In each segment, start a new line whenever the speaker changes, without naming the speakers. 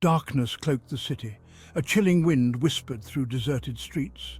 Darkness cloaked the city. A chilling wind whispered through deserted streets.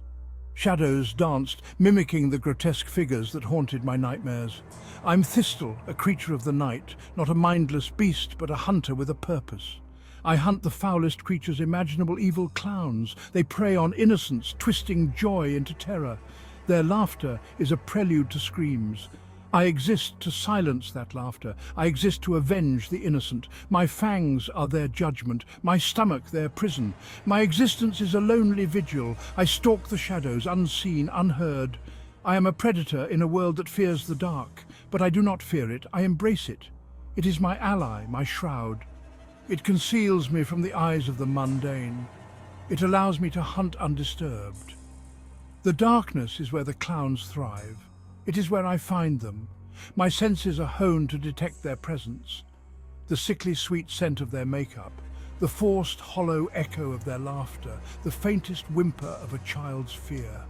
Shadows danced, mimicking the grotesque figures that haunted my nightmares. I'm Thistle, a creature of the night, not a mindless beast, but a hunter with a purpose. I hunt the foulest creatures imaginable, evil clowns. They prey on innocence, twisting joy into terror. Their laughter is a prelude to screams. I exist to silence that laughter. I exist to avenge the innocent. My fangs are their judgment, my stomach their prison. My existence is a lonely vigil. I stalk the shadows, unseen, unheard. I am a predator in a world that fears the dark, but I do not fear it, I embrace it. It is my ally, my shroud. It conceals me from the eyes of the mundane. It allows me to hunt undisturbed. The darkness is where the clowns thrive. It is where I find them. My senses are honed to detect their presence. The sickly sweet scent of their makeup, the forced hollow echo of their laughter, the faintest whimper of a child's fear.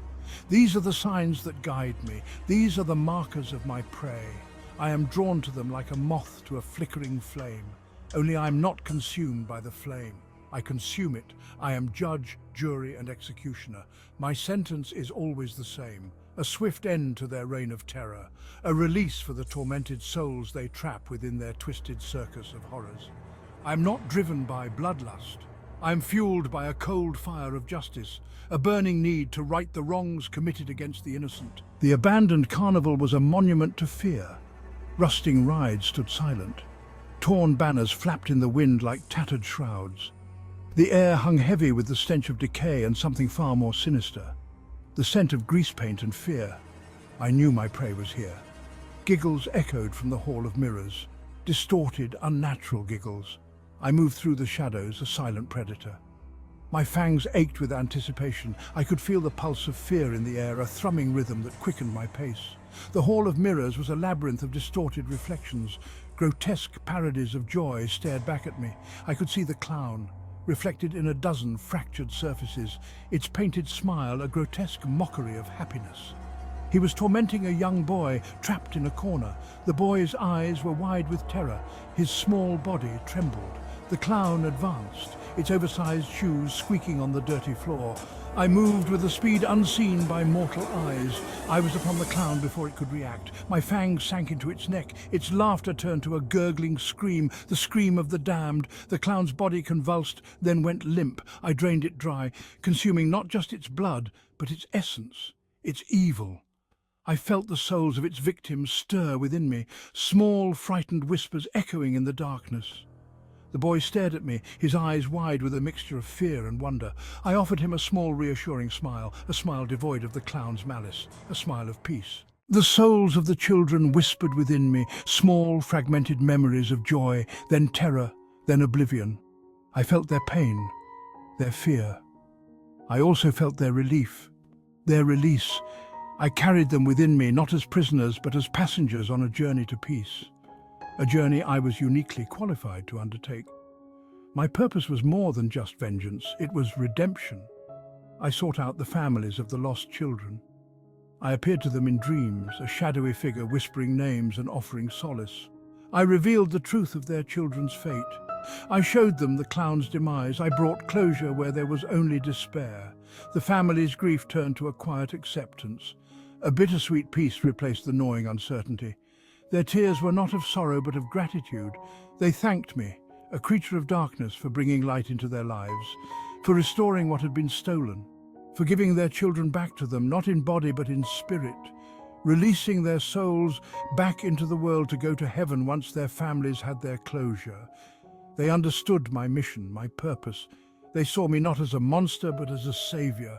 These are the signs that guide me. These are the markers of my prey. I am drawn to them like a moth to a flickering flame. Only I am not consumed by the flame. I consume it. I am judge, jury, and executioner. My sentence is always the same. A swift end to their reign of terror. A release for the tormented souls they trap within their twisted circus of horrors. I am not driven by bloodlust. I am fueled by a cold fire of justice, a burning need to right the wrongs committed against the innocent. The abandoned carnival was a monument to fear. Rusting rides stood silent. Torn banners flapped in the wind like tattered shrouds. The air hung heavy with the stench of decay and something far more sinister. The scent of grease paint and fear. I knew my prey was here. Giggles echoed from the Hall of Mirrors. Distorted, unnatural giggles. I moved through the shadows, a silent predator. My fangs ached with anticipation. I could feel the pulse of fear in the air, a thrumming rhythm that quickened my pace. The Hall of Mirrors was a labyrinth of distorted reflections. Grotesque parodies of joy stared back at me. I could see the clown, reflected in a dozen fractured surfaces, its painted smile a grotesque mockery of happiness. He was tormenting a young boy trapped in a corner. The boy's eyes were wide with terror. His small body trembled. The clown advanced, its oversized shoes squeaking on the dirty floor. I moved with a speed unseen by mortal eyes. I was upon the clown before it could react. My fangs sank into its neck. Its laughter turned to a gurgling scream, the scream of the damned. The clown's body convulsed, then went limp. I drained it dry, consuming not just its blood, but its essence, its evil. I felt the souls of its victims stir within me, small, frightened whispers echoing in the darkness. The boy stared at me, his eyes wide with a mixture of fear and wonder. I offered him a small, reassuring smile, a smile devoid of the clown's malice, a smile of peace. The souls of the children whispered within me, small, fragmented memories of joy, then terror, then oblivion. I felt their pain, their fear. I also felt their relief, their release. I carried them within me, not as prisoners, but as passengers on a journey to peace. A journey I was uniquely qualified to undertake. My purpose was more than just vengeance, it was redemption. I sought out the families of the lost children. I appeared to them in dreams, a shadowy figure whispering names and offering solace. I revealed the truth of their children's fate. I showed them the clown's demise. I brought closure where there was only despair. The family's grief turned to a quiet acceptance. A bittersweet peace replaced the gnawing uncertainty. Their tears were not of sorrow but of gratitude. They thanked me, a creature of darkness, for bringing light into their lives, for restoring what had been stolen, for giving their children back to them, not in body but in spirit, releasing their souls back into the world to go to heaven once their families had their closure. They understood my mission, my purpose. They saw me not as a monster but as a savior.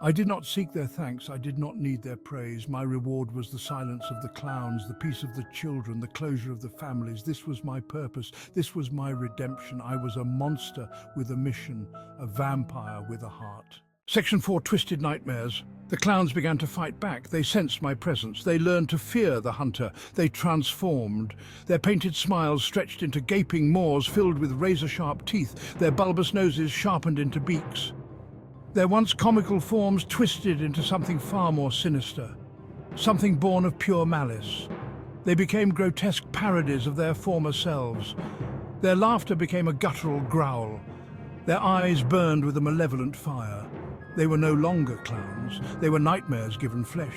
I did not seek their thanks, I did not need their praise. My reward was the silence of the clowns, the peace of the children, the closure of the families. This was my purpose, this was my redemption. I was a monster with a mission, a vampire with a heart. Section 4, Twisted Nightmares. The clowns began to fight back. They sensed my presence. They learned to fear the hunter. They transformed. Their painted smiles stretched into gaping maws filled with razor-sharp teeth, their bulbous noses sharpened into beaks. Their once comical forms twisted into something far more sinister, something born of pure malice. They became grotesque parodies of their former selves. Their laughter became a guttural growl. Their eyes burned with a malevolent fire. They were no longer clowns. They were nightmares given flesh.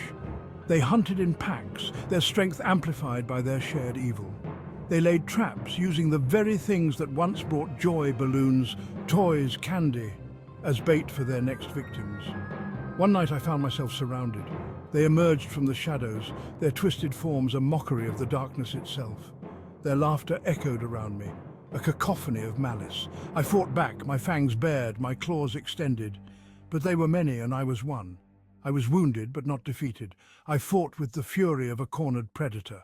They hunted in packs, their strength amplified by their shared evil. They laid traps using the very things that once brought joy, balloons, toys, candy, as bait for their next victims. One night I found myself surrounded. They emerged from the shadows, their twisted forms a mockery of the darkness itself. Their laughter echoed around me, a cacophony of malice. I fought back, my fangs bared, my claws extended. But they were many and I was one. I was wounded but not defeated. I fought with the fury of a cornered predator.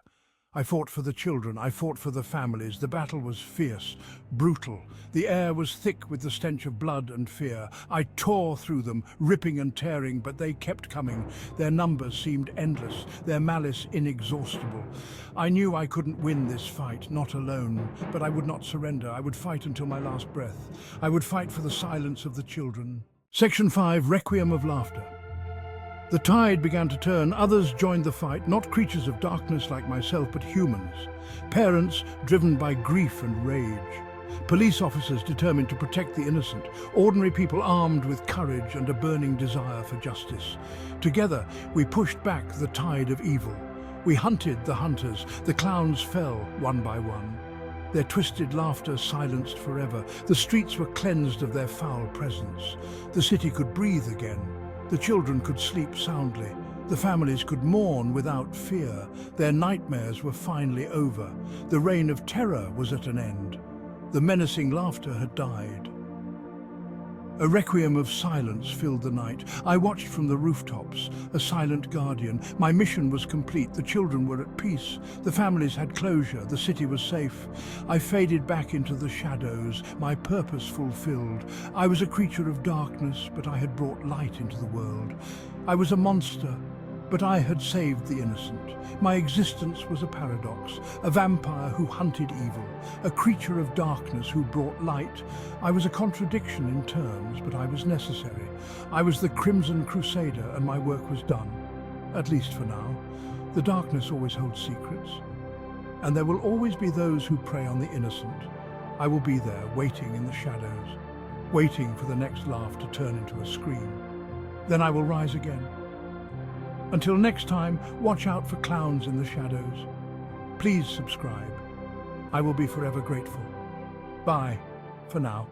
I fought for the children, I fought for the families. The battle was fierce, brutal. The air was thick with the stench of blood and fear. I tore through them, ripping and tearing, but they kept coming. Their numbers seemed endless, their malice inexhaustible. I knew I couldn't win this fight, not alone, but I would not surrender. I would fight until my last breath. I would fight for the silence of the children. Section 5, Requiem of Laughter. The tide began to turn. Others joined the fight, not creatures of darkness like myself, but humans. Parents driven by grief and rage. Police officers determined to protect the innocent. Ordinary people armed with courage and a burning desire for justice. Together, we pushed back the tide of evil. We hunted the hunters. The clowns fell one by one. Their twisted laughter silenced forever. The streets were cleansed of their foul presence. The city could breathe again. The children could sleep soundly. The families could mourn without fear. Their nightmares were finally over. The reign of terror was at an end. The menacing laughter had died. A requiem of silence filled the night. I watched from the rooftops, a silent guardian. My mission was complete. The children were at peace. The families had closure. The city was safe. I faded back into the shadows, my purpose fulfilled. I was a creature of darkness, but I had brought light into the world. I was a monster, but I had saved the innocent. My existence was a paradox, a vampire who hunted evil, a creature of darkness who brought light. I was a contradiction in terms, but I was necessary. I was the Crimson Crusader, and my work was done, at least for now. The darkness always holds secrets, and there will always be those who prey on the innocent. I will be there, waiting in the shadows, waiting for the next laugh to turn into a scream. Then I will rise again. Until next time, watch out for clowns in the shadows. Please subscribe. I will be forever grateful. Bye for now.